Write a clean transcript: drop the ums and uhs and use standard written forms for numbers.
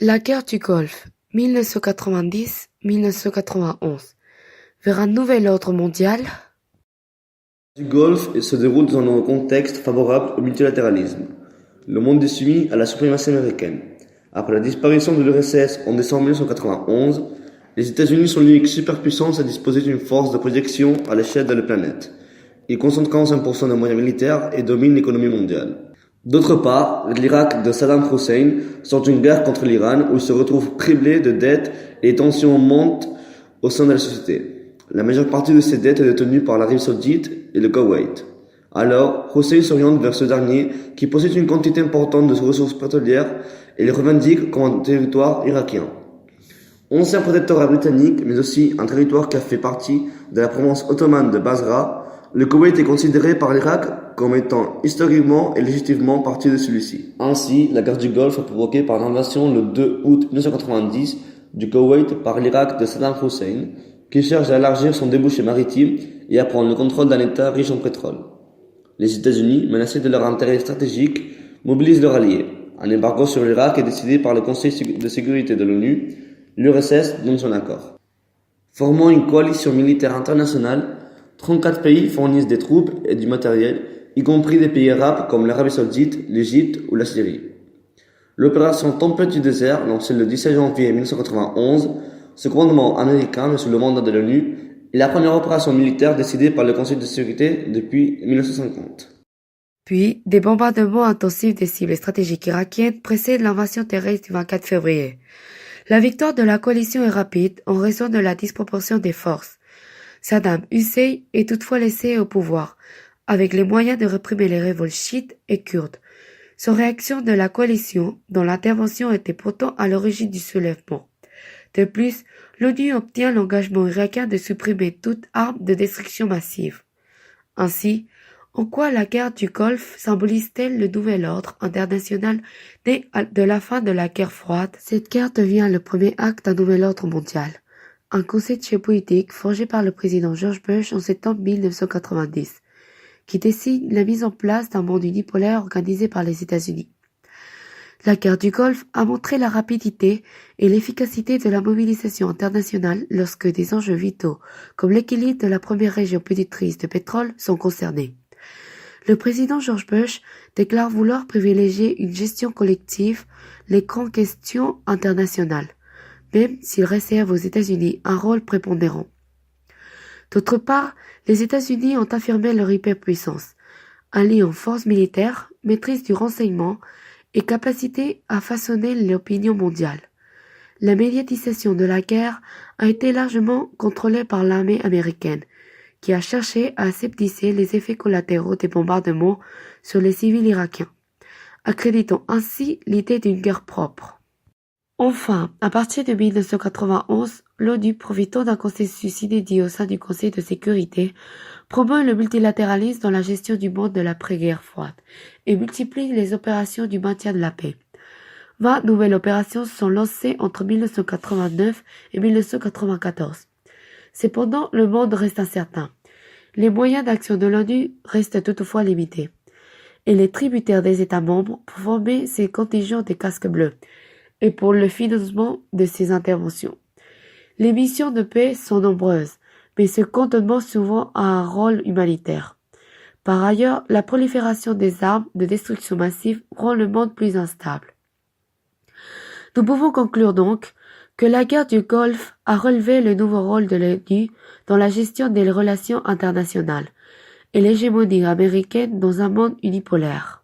La guerre du Golfe, 1990-1991, vers un nouvel ordre mondial. Du Golfe se déroule dans un contexte favorable au multilatéralisme. Le monde est soumis à la suprématie américaine. Après la disparition de l'URSS en décembre 1991, les États-Unis sont l'unique superpuissance à disposer d'une force de projection à l'échelle de la planète. Ils concentrent 45% des moyens militaires et dominent l'économie mondiale. D'autre part, l'Irak de Saddam Hussein sort d'une guerre contre l'Iran où il se retrouve criblé de dettes et les tensions montent au sein de la société. La majeure partie de ces dettes est détenue par l'Arabie Saoudite et le Koweït. Alors, Hussein s'oriente vers ce dernier qui possède une quantité importante de ressources pétrolières et les revendique comme un territoire irakien. Ancien protectorat britannique, mais aussi un territoire qui a fait partie de la province ottomane de Basra, le Koweït est considéré par l'Irak comme étant historiquement et légitimement partie de celui-ci. Ainsi, la guerre du Golfe est provoquée par l'invasion le 2 août 1990 du Koweït par l'Irak de Saddam Hussein, qui cherche à élargir son débouché maritime et à prendre le contrôle d'un État riche en pétrole. Les États-Unis, menacés de leur intérêt stratégique, mobilisent leurs alliés. Un embargo sur l'Irak est décidé par le Conseil de sécurité de l'ONU. L'URSS donne son accord. Formant une coalition militaire internationale, 34 pays fournissent des troupes et du matériel, y compris des pays arabes comme l'Arabie Saoudite, l'Égypte ou la Syrie. L'opération Tempête du désert, lancée le 17 janvier 1991, ce commandement américain mais sous le mandat de l'ONU, est la première opération militaire décidée par le Conseil de sécurité depuis 1950. Puis, des bombardements intensifs des cibles stratégiques irakiennes précèdent l'invasion terrestre du 24 février. La victoire de la coalition est rapide en raison de la disproportion des forces. Saddam Hussein est toutefois laissé au pouvoir, avec les moyens de réprimer les révoltes chiites et kurdes. Sans réaction de la coalition, dont l'intervention était pourtant à l'origine du soulèvement. De plus, l'ONU obtient l'engagement irakien de supprimer toute arme de destruction massive. Ainsi, en quoi la guerre du Golfe symbolise-t-elle le nouvel ordre international né de la fin de la guerre froide? Cette guerre devient le premier acte d'un nouvel ordre mondial. Un concept géopolitique forgé par le président George Bush en septembre 1990, qui dessine la mise en place d'un monde unipolaire organisé par les États-Unis. La guerre du Golfe a montré la rapidité et l'efficacité de la mobilisation internationale lorsque des enjeux vitaux, comme l'équilibre de la première région productrice de pétrole, sont concernés. Le président George Bush déclare vouloir privilégier une gestion collective les grandes questions internationales, même s'il réserve aux États-Unis un rôle prépondérant. D'autre part, les États-Unis ont affirmé leur hyperpuissance, alliant force militaire, maîtrise du renseignement et capacité à façonner l'opinion mondiale. La médiatisation de la guerre a été largement contrôlée par l'armée américaine, qui a cherché à aseptisser les effets collatéraux des bombardements sur les civils irakiens, accréditant ainsi l'idée d'une guerre propre. Enfin, à partir de 1991, l'ONU, profitant d'un consensus inédit au sein du Conseil de sécurité, promeut le multilatéralisme dans la gestion du monde de l'après-guerre froide et multiplie les opérations du maintien de la paix. 20 nouvelles opérations sont lancées entre 1989 et 1994. Cependant, le monde reste incertain. Les moyens d'action de l'ONU restent toutefois limités. Elle est tributaire des États membres pour former ses contingents des casques bleus et pour le financement de ces interventions. Les missions de paix sont nombreuses, mais ce cantonnement souvent a un rôle humanitaire. Par ailleurs, la prolifération des armes de destruction massive rend le monde plus instable. Nous pouvons conclure donc que la guerre du Golfe a relevé le nouveau rôle de l'ONU dans la gestion des relations internationales et l'hégémonie américaine dans un monde unipolaire.